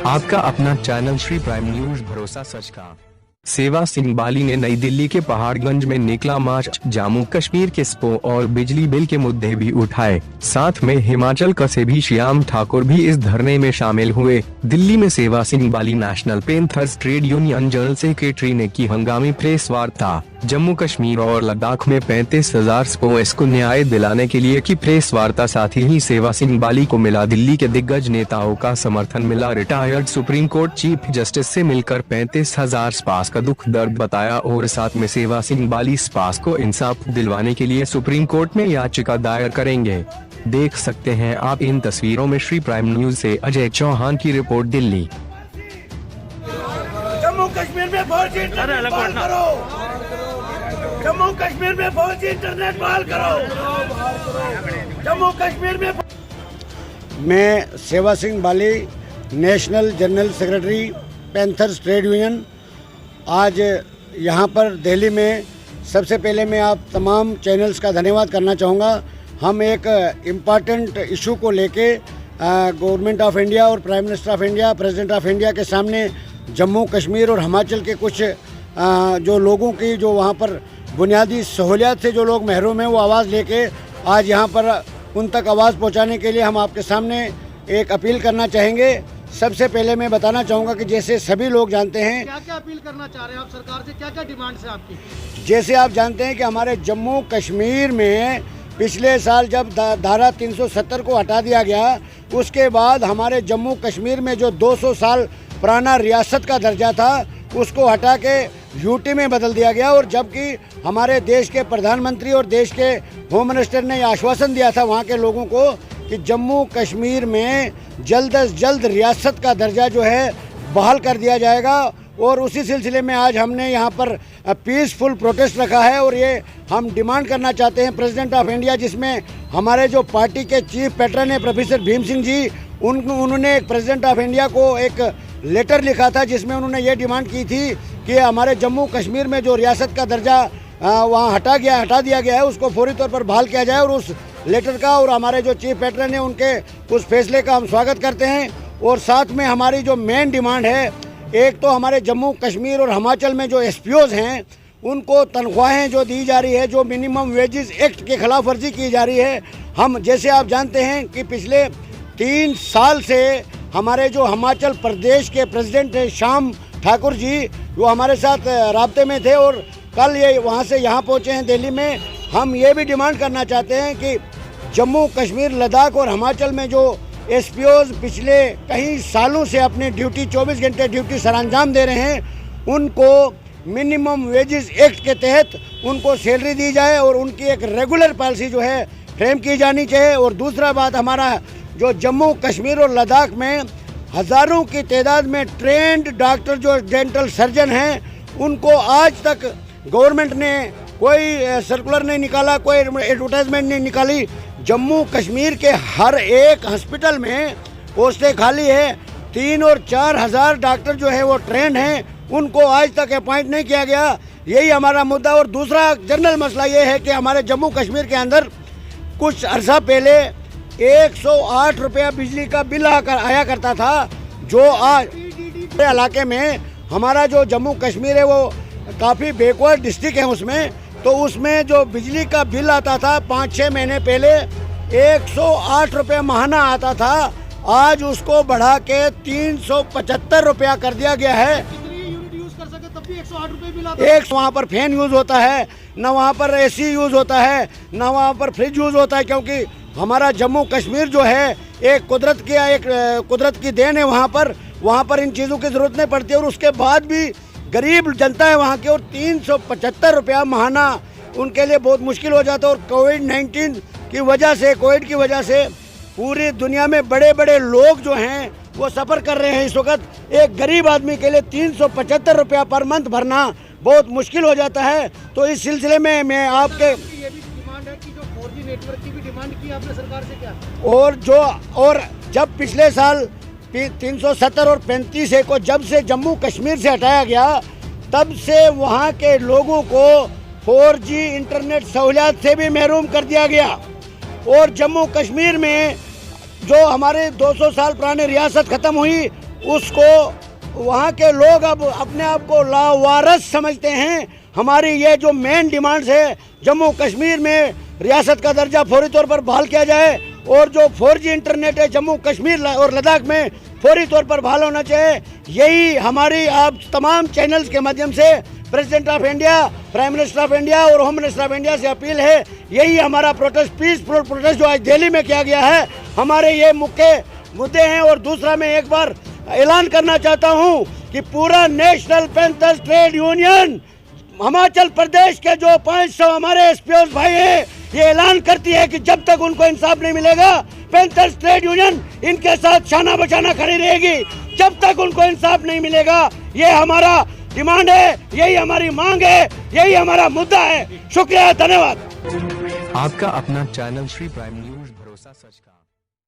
आपका अपना channel Shri prime news, भरोसा सच का। सेवा सिंह बाली ने नई दिल्ली के पहाड़गंज में निकला मार्च, जम्मू कश्मीर के स्पो और बिजली बिल के मुद्दे भी उठाए। साथ में हिमाचल का से भी श्याम ठाकुर भी इस धरने में शामिल हुए। दिल्ली में Seva Singh Bali national panthers trade union general secretary ने की हंगामी प्रेस वार्ता। जम्मू कश्मीर और लद्दाख में 35,000 स्पोएस को न्याय दिलाने के लिए की प्रेस वार्ता। साथ ही सेवा सिंह बाली को मिला दिल्ली के दिग्गज नेताओं का समर्थन मिला। Retired supreme court chief justice से मिलकर 35,000 स्पास का दुख दर्द बताया और साथ में सेवा सिंह बाली स्पास को इंसाफ दिलवाने के लिए सुप्रीम कोर्ट में याचिका दायर करेंगे। देख सकते हैं आप इन तस्वीरों में श्री प्राइम न्यूज से अजय चौहान की रिपोर्ट। दिल्ली। जम्मू कश्मीर में फौजी इंटरनेट बहाल करो। जम्मू कश्मीर में फौजी इंटरनेट बहाल करो। जम्मू कश्मीर में। मैं Seva Singh Bali, national general secretary panthers trade union, आज यहाँ पर दिल्ली में सबसे पहले मैं आप तमाम चैनल्स का धन्यवाद करना चाहूँगा। हम एक इम्पॉर्टेंट इशू को लेके गवर्नमेंट ऑफ इंडिया और prime minister of India, president of India के सामने जम्मू कश्मीर और हिमाचल के कुछ जो लोगों की जो वहाँ पर बुनियादी सहूलियात से जो लोग महरूम हैं, वो आवाज़ लेके आज यहाँ पर उन तक आवाज़ पहुँचाने के लिए हम आपके सामने एक अपील करना चाहेंगे। सबसे पहले मैं बताना चाहूँगा कि जैसे सभी लोग जानते हैं, क्या क्या अपील करना चाह रहे हैं आप सरकार से, क्या क्या डिमांड्स है आपकी? जैसे आप जानते हैं कि हमारे जम्मू कश्मीर में पिछले साल जब धारा 370 को हटा दिया गया, उसके बाद हमारे जम्मू कश्मीर में जो 200 साल पुराना रियासत का दर्जा था उसको हटा के यूटी में बदल दिया गया। और जबकि हमारे देश के प्रधानमंत्री और देश के होम मिनिस्टर ने आश्वासन दिया था वहाँ के लोगों को कि जम्मू कश्मीर में जल्द अज जल्द रियासत का दर्जा जो है बहाल कर दिया जाएगा। और उसी सिलसिले में आज हमने यहाँ पर पीसफुल प्रोटेस्ट रखा है और ये हम डिमांड करना चाहते हैं प्रेसिडेंट ऑफ इंडिया, जिसमें हमारे जो पार्टी के चीफ पैटर्न है प्रोफेसर भीम सिंह जी, उन्होंने प्रेसिडेंट ऑफ इंडिया को एक लेटर लिखा था जिसमें उन्होंने ये डिमांड की थी कि हमारे जम्मू कश्मीर में जो रियासत का दर्जा वहाँ हटा दिया गया है, उसको फौरी तौर पर बहाल किया जाए। और उस लेटर का और हमारे जो चीफ पैटर्न है उनके उस फैसले का हम स्वागत करते हैं। और साथ में हमारी जो मेन डिमांड है, एक तो हमारे जम्मू कश्मीर और हिमाचल में जो एसपीओज हैं उनको तनख्वाहें जो दी जा रही है, जो मिनिमम वेजेस एक्ट के खिलाफ वर्जी की जा रही है। हम जैसे आप जानते हैं कि पिछले 3 साल से हमारे जो हिमाचल प्रदेश के प्रेसिडेंट हैं श्याम ठाकुर जी, वो हमारे साथ राब्ते में थे और कल ये वहाँ से यहाँ पहुँचे हैं दिल्ली में। हम ये भी डिमांड करना चाहते हैं कि जम्मू कश्मीर, लद्दाख और हिमाचल में जो एसपीओज पिछले कई सालों से अपनी ड्यूटी 24 घंटे ड्यूटी सरअंजाम दे रहे हैं, उनको मिनिमम वेजेस एक्ट के तहत उनको सैलरी दी जाए और उनकी एक रेगुलर पॉलिसी जो है फ्रेम की जानी चाहिए। और दूसरा बात, हमारा जो जम्मू कश्मीर और लद्दाख में हज़ारों की तादाद में ट्रेंड डॉक्टर जो डेंटल सर्जन हैं, उनको आज तक गवर्नमेंट ने कोई सर्कुलर नहीं निकाला, कोई एडवर्टाइजमेंट नहीं निकाली। जम्मू कश्मीर के हर एक हॉस्पिटल में पोस्टें खाली है। 3 और 4 हज़ार डॉक्टर जो है वो ट्रेंड हैं, उनको आज तक अपॉइंट नहीं किया गया। यही हमारा मुद्दा। और दूसरा जनरल मसला ये है कि हमारे जम्मू कश्मीर के अंदर कुछ अर्सा पहले 108 रुपया बिजली का बिल आया करता था, जो आज इलाके में हमारा जो जम्मू कश्मीर है वो काफ़ी बैकवर्ड डिस्ट्रिक्ट है, उसमें जो बिजली का बिल आता था 5-6 महीने पहले 108 रुपये माहाना आता था, आज उसको बढ़ा के 375 रुपया कर दिया गया है। तब भी 108 रुपये बिल आता है। वहाँ पर फैन यूज़ होता है, न वहाँ पर एसी यूज़ होता है, न वहाँ पर फ्रिज यूज़ होता है, क्योंकि हमारा जम्मू कश्मीर जो है एक कुदरत की देन है। वहाँ पर इन चीज़ों की ज़रूरत नहीं पड़ती। और उसके बाद भी गरीब जनता है वहाँ की, और 375 रुपया माहाना उनके लिए बहुत मुश्किल हो जाता है। और कोविड की वजह से पूरी दुनिया में बड़े बड़े लोग जो हैं वो सफ़र कर रहे हैं। इस वक्त एक गरीब आदमी के लिए 375 रुपया पर मंथ भरना बहुत मुश्किल हो जाता है। तो इस सिलसिले में मैं आपके ये भी डिमांड है कि जो 4G नेटवर्क की भी डिमांड की आपने सरकार से क्या, और जब पिछले साल 370 और 35 को जब से जम्मू कश्मीर से हटाया गया, तब से वहाँ के लोगों को 4G इंटरनेट सहूलियत से भी महरूम कर दिया गया। और जम्मू कश्मीर में जो हमारे 200 साल पुरानी रियासत ख़त्म हुई, उसको वहाँ के लोग अब अपने आप को लावारस समझते हैं। हमारी ये जो मेन डिमांड्स है, जम्मू कश्मीर में रियासत का दर्जा फौरी तौर पर बहाल किया जाए और जो 4G इंटरनेट है जम्मू कश्मीर और लद्दाख में फौरी तौर पर बहाल होना चाहिए। यही हमारी आप तमाम चैनल्स के माध्यम से president of India, prime minister of India और होम मिनिस्टर ऑफ इंडिया से अपील है। यही हमारा प्रोटेस्ट, पीसफुल प्रोटेस्ट जो आज दिल्ली में किया गया है, हमारे ये मुख्य मुद्दे हैं। और दूसरा, मैं एक बार ऐलान करना चाहता हूँ कि पूरा national panthers trade union Himachal Pradesh के जो 500 हमारे एसपीओ भाई हैं, ये ऐलान करती है कि जब तक उनको इंसाफ नहीं मिलेगा, पैंथर्स ट्रेड यूनियन इनके साथ शाना बशाना खड़ी रहेगी। जब तक उनको इंसाफ नहीं मिलेगा, ये हमारा डिमांड है, यही हमारी मांग है, यही हमारा मुद्दा है। शुक्रिया, धन्यवाद। आपका अपना चैनल श्री प्राइम न्यूज, भरोसा सच का।